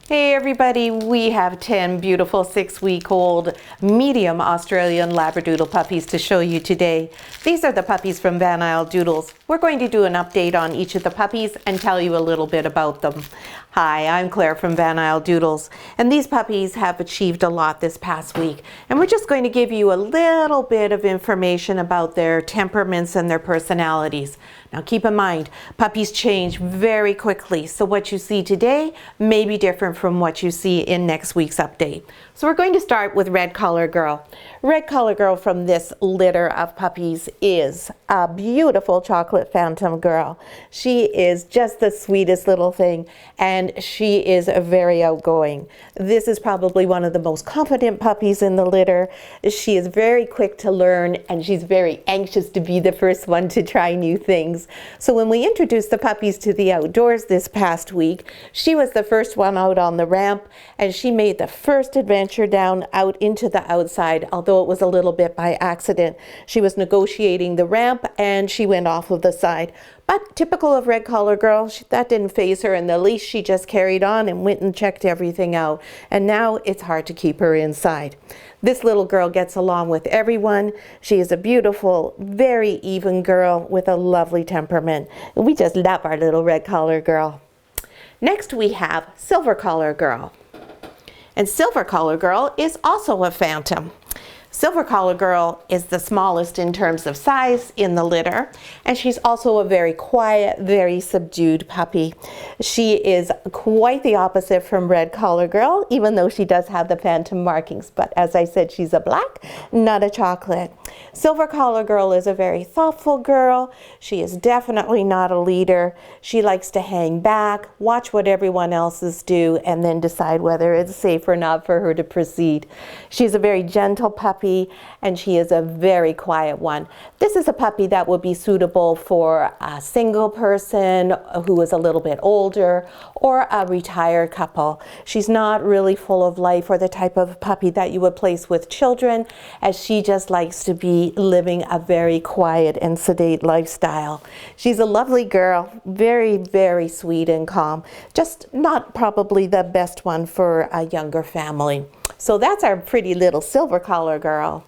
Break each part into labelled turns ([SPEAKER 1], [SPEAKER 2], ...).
[SPEAKER 1] Hey everybody, we have 10 beautiful 6-week-old medium Australian Labradoodle puppies to show you today. These are the puppies from Van Isle Doodles. We're going to do an update on each of the puppies and tell you a little bit about them. Hi, I'm Claire from Van Isle Doodles, and these puppies have achieved a lot this past week. And we're just going to give you a little bit of information about their temperaments and their personalities. Now keep in mind, puppies change very quickly, so what you see today may be different from what you see in next week's update. So we're going to start with Red Collar Girl. Red Collar Girl from this litter of puppies is a beautiful chocolate phantom girl. She is just the sweetest little thing, and she is very outgoing. This is probably one of the most confident puppies in the litter. She is very quick to learn, and she's very anxious to be the first one to try new things. So when we introduced the puppies to the outdoors this past week, she was the first one out on the ramp, and she made the first adventure down out into the outside, although it was a little bit by accident. She was negotiating the ramp and she went off of the side. But typical of Red Collar Girl, that didn't faze her in the least. She just carried on and went and checked everything out. And now it's hard to keep her inside. This little girl gets along with everyone. She is a beautiful, very even girl with a lovely temperament. And we just love our little Red Collar Girl. Next we have Silver Collar Girl. And Silver Collar Girl is also a phantom. Silver Collar Girl is the smallest in terms of size in the litter, and she's also a very quiet, very subdued puppy. She is quite the opposite from Red Collar Girl, even though she does have the phantom markings. But as I said, she's a black, not a chocolate. Silver Collar Girl is a very thoughtful girl. She is definitely not a leader. She likes to hang back, watch what everyone else do, and then decide whether it's safe or not for her to proceed. She's a very gentle puppy, and she is a very quiet one. This is a puppy that would be suitable for a single person who is a little bit older or a retired couple. She's not really full of life or the type of puppy that you would place with children, as she just likes to be living a very quiet and sedate lifestyle. She's a lovely girl, very, very sweet and calm, just not probably the best one for a younger family. So that's our pretty little Silver Collar Girl.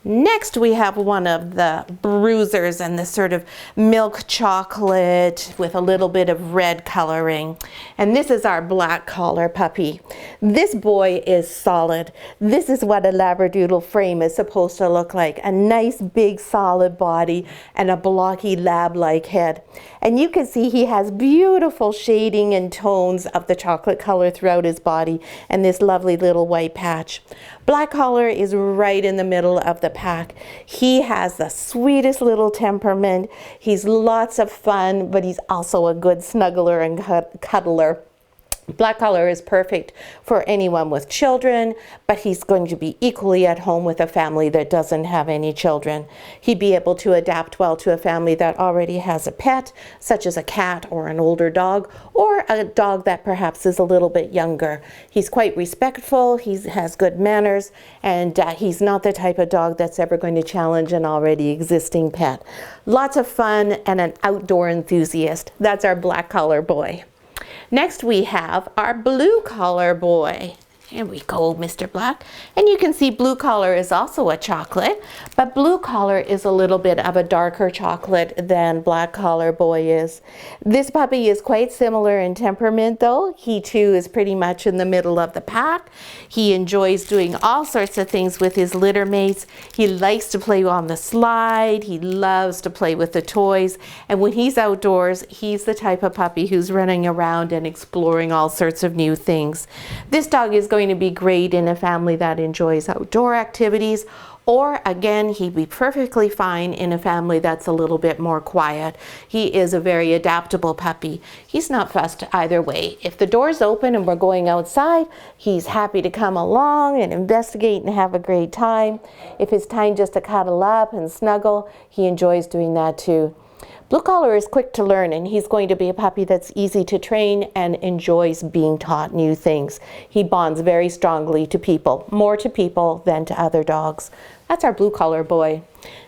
[SPEAKER 1] Next we have one of the bruisers and the sort of milk chocolate with a little bit of red coloring. And this is our Black Collar puppy. This boy is solid. This is what a Labradoodle frame is supposed to look like. A nice big solid body and a blocky lab-like head. And you can see he has beautiful shading and tones of the chocolate color throughout his body and this lovely little white patch. Black Collar is right in the middle of the pack. He has the sweetest little temperament. He's lots of fun, but he's also a good snuggler and cuddler. Black Collar is perfect for anyone with children, but he's going to be equally at home with a family that doesn't have any children. He'd be able to adapt well to a family that already has a pet, such as a cat or an older dog, or a dog that perhaps is a little bit younger. He's quite respectful, he has good manners, and he's not the type of dog that's ever going to challenge an already existing pet. Lots of fun and an outdoor enthusiast. That's our Black Collar boy. Next we have our Blue Collar boy. Here we go, Mr. Black. And you can see Blue Collar is also a chocolate, but Blue Collar is a little bit of a darker chocolate than Black Collar boy is. This puppy is quite similar in temperament though. He too is pretty much in the middle of the pack. He enjoys doing all sorts of things with his litter mates. He likes to play on the slide. He loves to play with the toys. And when he's outdoors, he's the type of puppy who's running around and exploring all sorts of new things. This dog is going to be great in a family that enjoys outdoor activities, or again, he'd be perfectly fine in a family that's a little bit more quiet. He is a very adaptable puppy. He's not fussed either way. If the door's open and we're going outside, he's happy to come along and investigate and have a great time. If it's time just to cuddle up and snuggle, he enjoys doing that too. Blue Collar is quick to learn, and he's going to be a puppy that's easy to train and enjoys being taught new things. He bonds very strongly to people, more to people than to other dogs. That's our Blue Collar boy.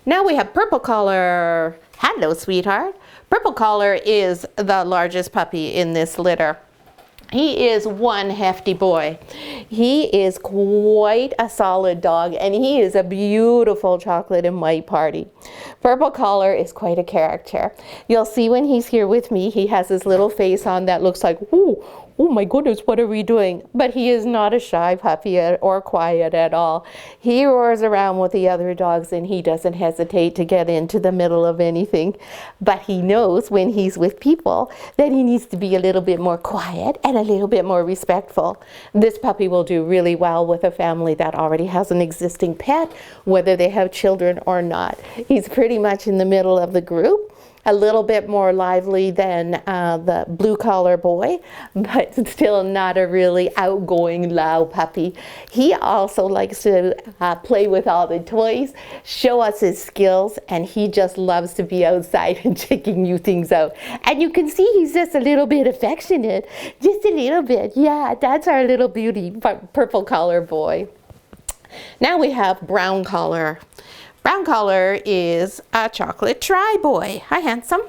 [SPEAKER 1] Now we have Purple Collar. Hello, sweetheart. Purple Collar is the largest puppy in this litter. He is one hefty boy. He is quite a solid dog, and he is a beautiful chocolate and white party. Purple collar is quite a character. You'll see when he's here with me, he has his little face on that looks like, ooh, oh my goodness, what are we doing? But he is not a shy puppy or quiet at all. He roars around with the other dogs, and he doesn't hesitate to get into the middle of anything. But he knows when he's with people that he needs to be a little bit more quiet and a little bit more respectful. This puppy will do really well with a family that already has an existing pet, whether they have children or not. He's pretty much in the middle of the group. A little bit more lively than the blue collar boy, but still not a really outgoing, loud puppy. He also likes to play with all the toys, show us his skills, and he just loves to be outside and checking new things out. And you can see he's just a little bit affectionate, just a little bit. Yeah, that's our little beauty, purple collar boy. Now we have brown collar. Brown collar is a chocolate tri boy. Hi, handsome.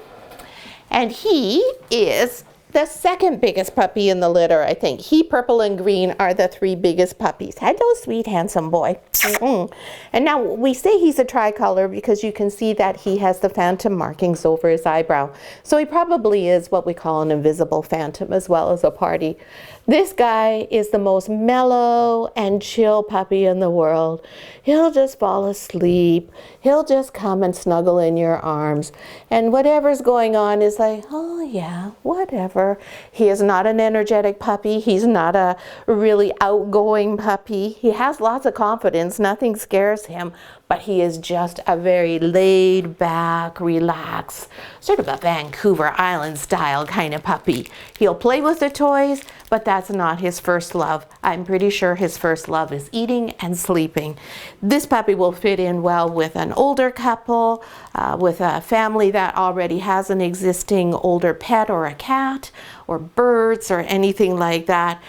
[SPEAKER 1] And he is the second biggest puppy in the litter, I think. He, purple, and green are the three biggest puppies. Hello, sweet, handsome boy. And now we say he's a tricolor because you can see that he has the phantom markings over his eyebrow. So he probably is what we call an invisible phantom as well as a party. This guy is the most mellow and chill puppy in the world. He'll just fall asleep. He'll just come and snuggle in your arms. And whatever's going on is like, oh yeah, whatever. He is not an energetic puppy. He's not a really outgoing puppy. He has lots of confidence. Nothing scares him. But he is just a very laid back, relaxed, sort of a Vancouver Island style kind of puppy. He'll play with the toys, but that's not his first love. I'm pretty sure his first love is eating and sleeping. This puppy will fit in well with an older couple, with a family that already has an existing older pet or a cat or birds or anything like that.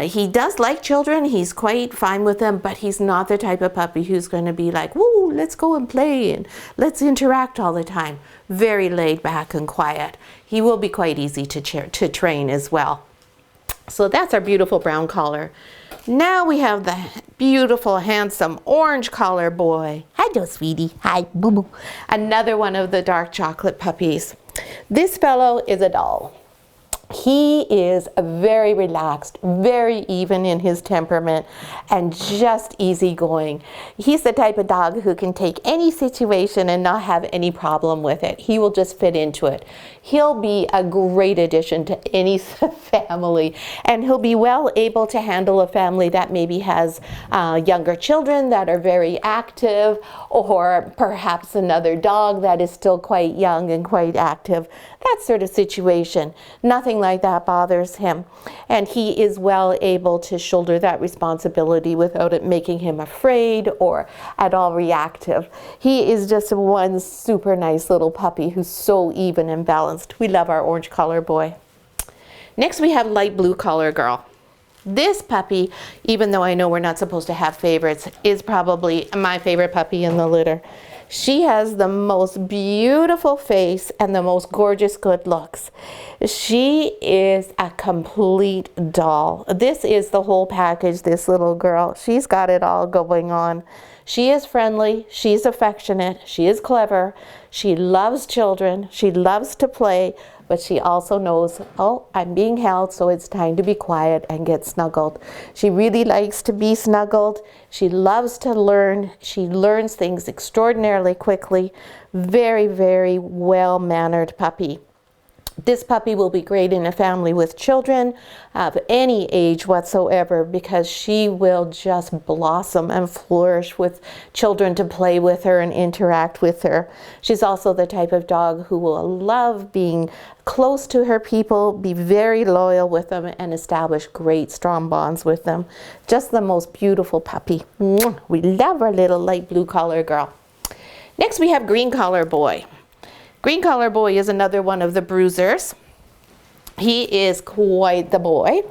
[SPEAKER 1] He does like children. He's quite fine with them, but he's not the type of puppy who's going to be like, woo, let's go and play and let's interact all the time. Very laid back and quiet. He will be quite easy to train as well. So that's our beautiful brown collar. Now we have the beautiful, handsome orange collar boy. Hello, sweetie. Hi, boo-boo. Another one of the dark chocolate puppies. This fellow is a doll. He is very relaxed, very even in his temperament, and just easygoing. He's the type of dog who can take any situation and not have any problem with it. He will just fit into it. He'll be a great addition to any family, and he'll be well able to handle a family that maybe has younger children that are very active, or perhaps another dog that is still quite young and quite active. That sort of situation. Nothing like that bothers him, and he is well able to shoulder that responsibility without it making him afraid or at all reactive. He is just one super nice little puppy who's so even and balanced. We love our orange collar boy. Next we have light blue collar girl. This puppy, even though I know we're not supposed to have favorites, is probably my favorite puppy in the litter. She has the most beautiful face and the most gorgeous good looks. She is a complete doll. This is the whole package, this little girl. She's got it all going on. She is friendly, she's affectionate, she is clever, she loves children, she loves to play, but she also knows, oh, I'm being held, so it's time to be quiet and get snuggled. She really likes to be snuggled. She loves to learn. She learns things extraordinarily quickly. Very, very well-mannered puppy. This puppy will be great in a family with children of any age whatsoever, because she will just blossom and flourish with children to play with her and interact with her. She's also the type of dog who will love being close to her people, be very loyal with them, and establish great strong bonds with them. Just the most beautiful puppy. We love our little light blue collar girl. Next we have green collar boy. Green collar boy is another one of the bruisers. He is quite the boy.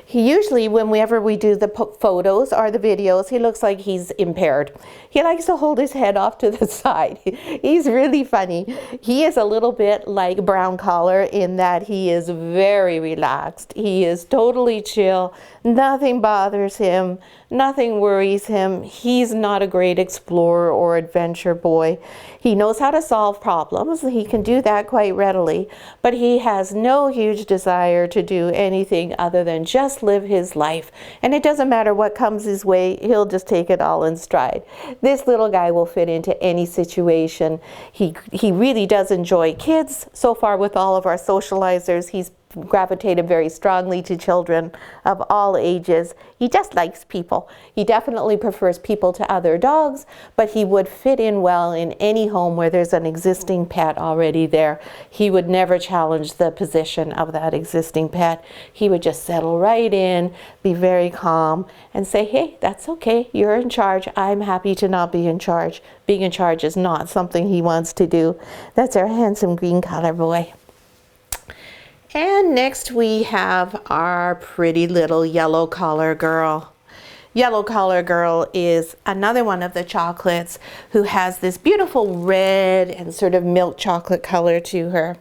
[SPEAKER 1] He usually, whenever we do the photos or the videos, he looks like he's impaired. He likes to hold his head off to the side. He's really funny. He is a little bit like Brown Collar in that he is very relaxed. He is totally chill. Nothing bothers him. Nothing worries him. He's not a great explorer or adventure boy. He knows how to solve problems. He can do that quite readily, but he has no huge desire to do anything other than just live his life. And it doesn't matter what comes his way, he'll just take it all in stride. This little guy will fit into any situation. He really does enjoy kids. So far with all of our socializers, he's gravitated very strongly to children of all ages. He just likes people. He definitely prefers people to other dogs, but he would fit in well in any home where there's an existing pet already there. He would never challenge the position of that existing pet. He would just settle right in, be very calm, and say, hey, that's okay, you're in charge. I'm happy to not be in charge. Being in charge is not something he wants to do. That's our handsome green collar boy. And next we have our pretty little yellow collar girl. Yellow collar girl is another one of the chocolates who has this beautiful red and sort of milk chocolate color to her.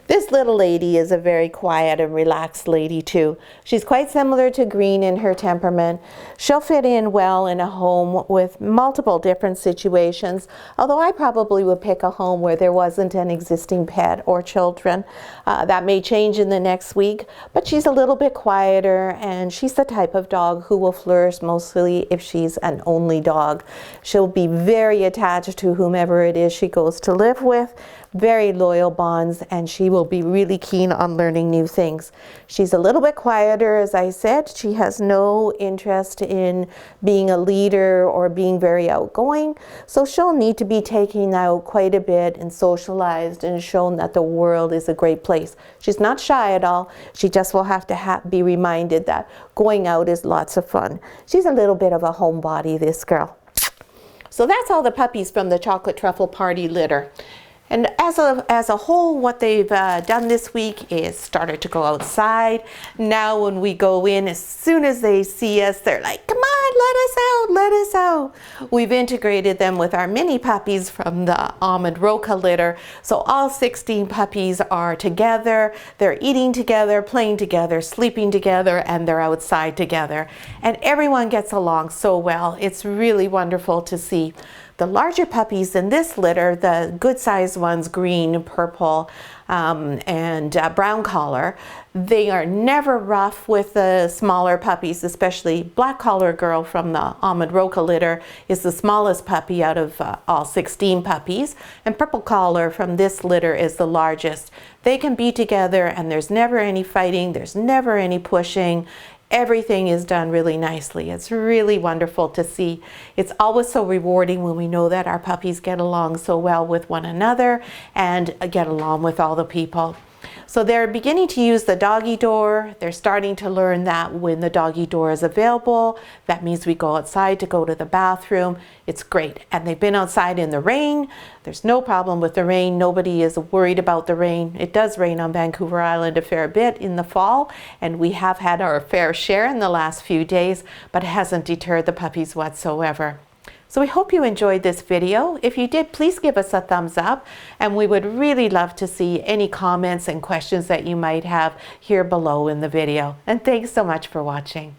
[SPEAKER 1] This little lady is a very quiet and relaxed lady too. She's quite similar to Green in her temperament. She'll fit in well in a home with multiple different situations, although I probably would pick a home where there wasn't an existing pet or children. That may change in the next week, but she's a little bit quieter, and she's the type of dog who will flourish mostly if she's an only dog. She'll be very attached to whomever it is she goes to live with, very loyal bonds, and she will be really keen on learning new things. She's a little bit quieter, as I said. She has no interest in being a leader or being very outgoing, so she'll need to be taken out quite a bit and socialized and shown that the world is a great place. She's not shy at all. She just will have to be reminded that going out is lots of fun. She's a little bit of a homebody, this girl. So that's all the puppies from the Chocolate Truffle Parti litter. And as a whole, what they've done this week is started to go outside. Now when we go in, as soon as they see us, they're like, come on, let us out, let us out. We've integrated them with our mini puppies from the Almond Roca litter. So all 16 puppies are together. They're eating together, playing together, sleeping together, and they're outside together. And everyone gets along so well. It's really wonderful to see. The larger puppies in this litter, the good sized ones, Green, purple, and Brown Collar, they are never rough with the smaller puppies, especially Black Collar Girl from the Almond Roca litter is the smallest puppy out of all 16 puppies, and Purple Collar from this litter is the largest. They can be together and there's never any fighting, there's never any pushing. Everything is done really nicely. It's really wonderful to see. It's always so rewarding when we know that our puppies get along so well with one another and get along with all the people. So they're beginning to use the doggy door. They're starting to learn that when the doggy door is available, that means we go outside to go to the bathroom. It's great. And they've been outside in the rain. There's no problem with the rain. Nobody is worried about the rain. It does rain on Vancouver Island a fair bit in the fall, and we have had our fair share in the last few days, but it hasn't deterred the puppies whatsoever. So we hope you enjoyed this video. If you did, please give us a thumbs up, and we would really love to see any comments and questions that you might have here below in the video. And thanks so much for watching.